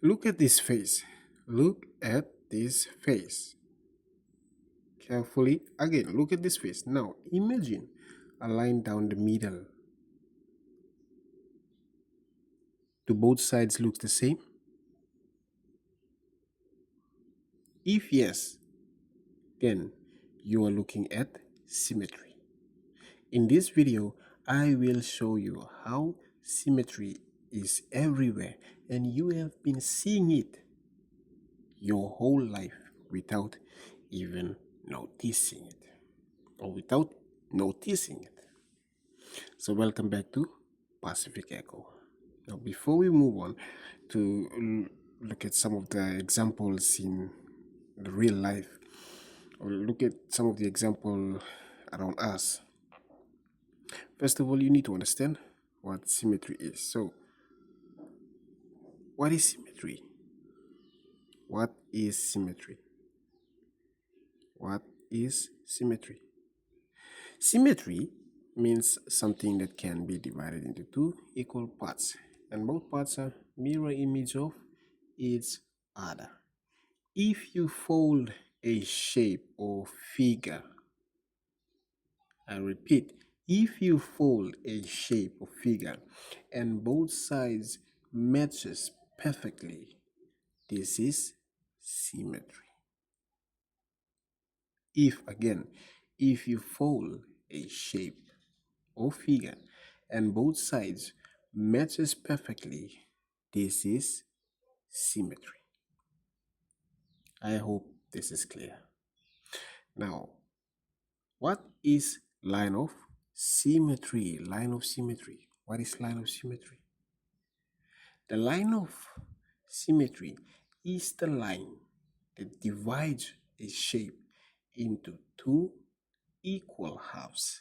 Look at this face. Look at this face. Carefully. Again, look at this face. Now, imagine a line down the middle. Do both sides look the same? If yes, then you are looking at symmetry. In this video, I will show you how symmetry is everywhere and you have been seeing it your whole life without even noticing it or without noticing it. So welcome back to Pacific Echo. Now before we move on to look at some of the examples in the real life, or look at some of the example around us, first of all you need to understand what symmetry is. So what is symmetry? What is symmetry? What is symmetry? Symmetry means something that can be divided into two equal parts, and both parts are mirror image of each other. If you fold a shape or figure, I repeat, if you fold a shape or figure and both sides matches perfectly, this is symmetry. If you fold a shape or figure and both sides matches perfectly, this is symmetry. I hope this is clear. Now, what is line of symmetry? Line of symmetry. What is line of symmetry? The line of symmetry is the line that divides a shape into two equal halves.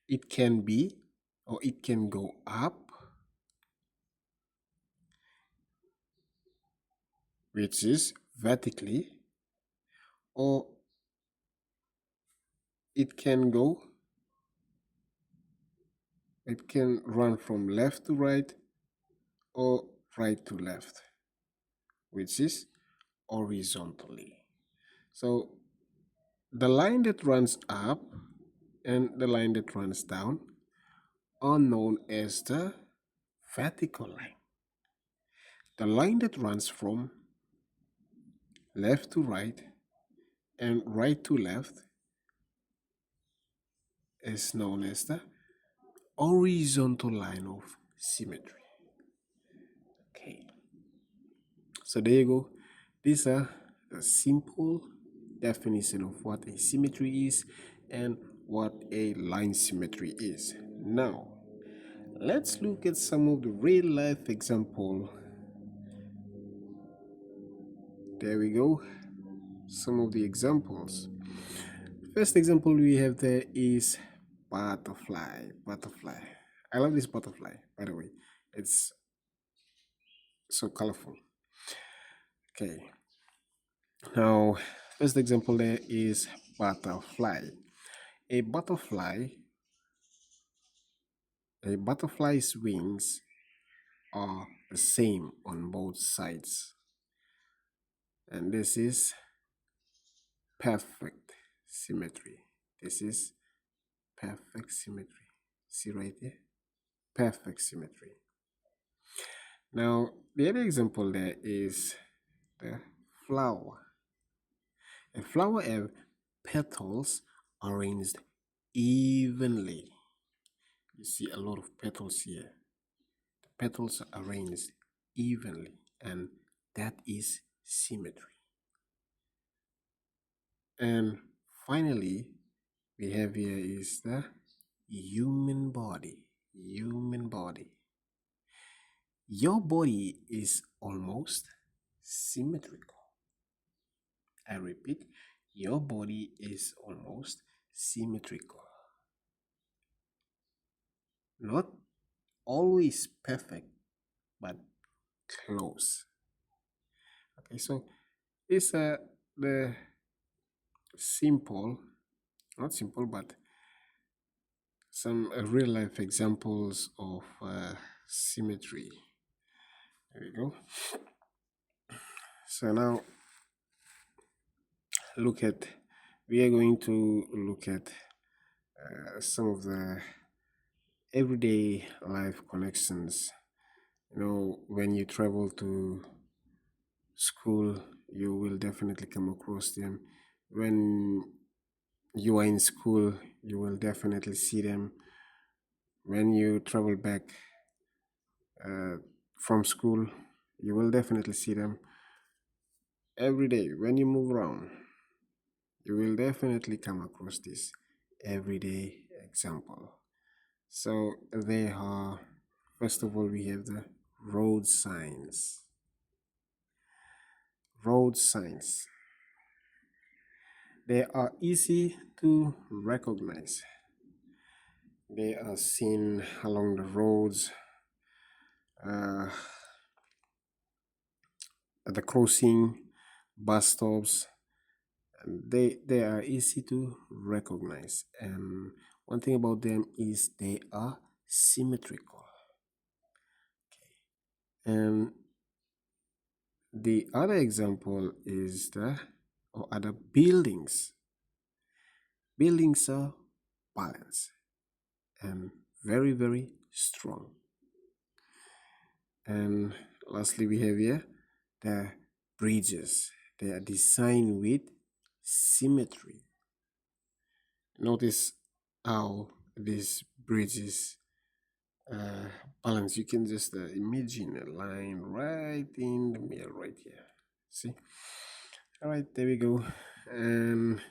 It can be, or it can go up, which is vertically, or it can run from left to right or right to left, which is horizontally. So the line that runs up and the line that runs down are known as the vertical line. The line that runs from left to right and right to left is known as the horizontal line of symmetry. Okay, so there you go. These are a simple definition of what a symmetry is and what a line symmetry is. Now, let's look at some of the real life example. There we go. Some of the examples. First example we have there is butterfly. Butterfly. I love this butterfly, by the way. It's so colorful. Okay. Now, first example there is butterfly. A butterfly's wings are the same on both sides. And this is perfect symmetry. This is perfect symmetry. See right there? Perfect symmetry. Now, the other example there is the flower. A flower has petals arranged evenly. You see a lot of petals here. The petals are arranged evenly, and that is symmetry. And finally, we have here is the human body. Human body. Your body is almost symmetrical. I repeat, your body is almost symmetrical. Not always perfect, but close. Okay, so it's the simple, not simple, but some real life examples of symmetry. There we go. So now we are going to look at some of the everyday life connections. When you travel to school, you will definitely come across them. When you are in school, you will definitely see them. When you travel back from school, you will definitely see them. Every day when you move around, you will definitely come across this everyday example. So they are, first of all, we have the road signs. Road signs. They are easy to recognize. They are seen along the roads, at the crossing, bus stops. They are easy to recognize. And one thing about them is they are symmetrical. And the other example is other buildings. Buildings are balanced and very, very strong. And lastly, we have here the bridges. They are designed with symmetry. Notice how these bridges balance. You can just imagine a line right in the middle, right here. See? All right, there we go. And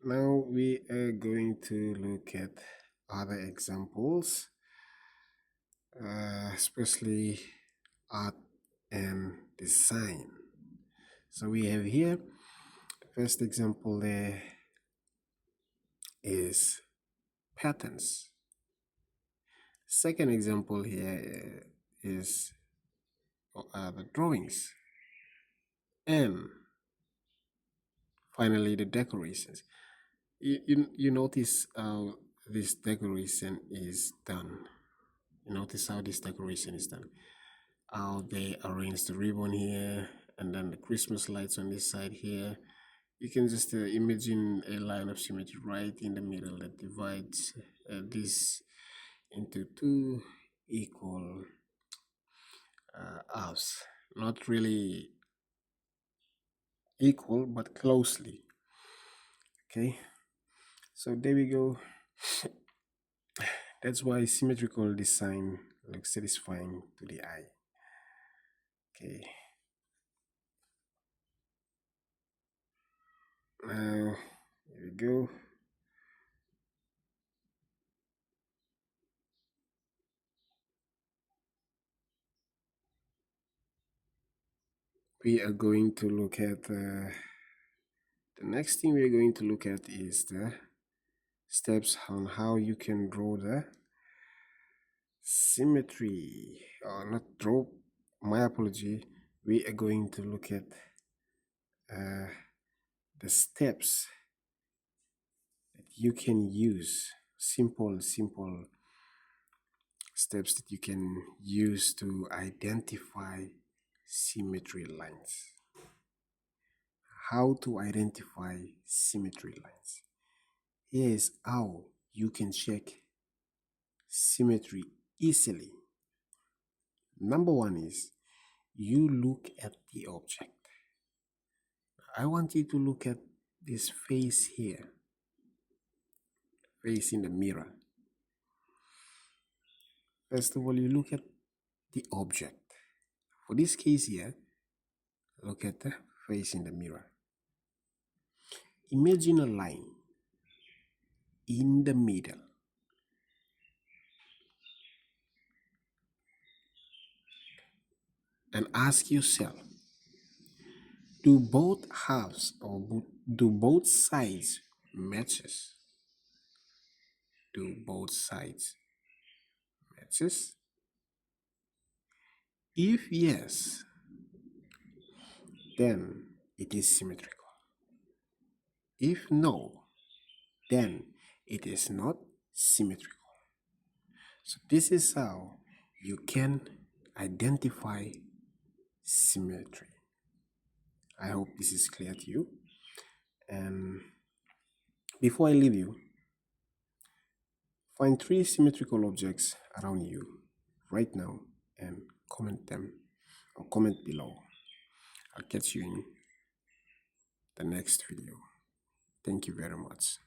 now we are going to look at other examples, especially art and design. So we have here, the first example there is patterns. Second example here is the drawings. And finally, the decorations. You notice how this decoration is done. You notice how this decoration is done. How they arrange the ribbon here, and then the Christmas lights on this side here. You can just imagine a line of symmetry right in the middle that divides this into two equal halves. Not really equal, but closely. Okay, so there we go. That's why symmetrical design looks satisfying to the eye. Okay, now here we go. We are going to look at the next thing we are going to look at is the steps on how you can draw the symmetry, or not draw, my apology. We are going to look at the steps that you can use, simple steps that you can use to identify symmetry lines. How to identify symmetry lines. Here is how you can check symmetry easily. Number one is you look at the object. I want you to look at this face here, face in the mirror. First of all, you look at the object. For this case here, look at the face in the mirror. Imagine a line in the middle. And ask yourself, do both halves or do both sides matches? Do both sides matches? If yes, then it is symmetrical. If no, then it is not symmetrical. So this is how you can identify symmetry. I hope this is clear to you. And before I leave you, find 3 symmetrical objects around you right now and comment them or comment below. I'll catch you in the next video. Thank you very much.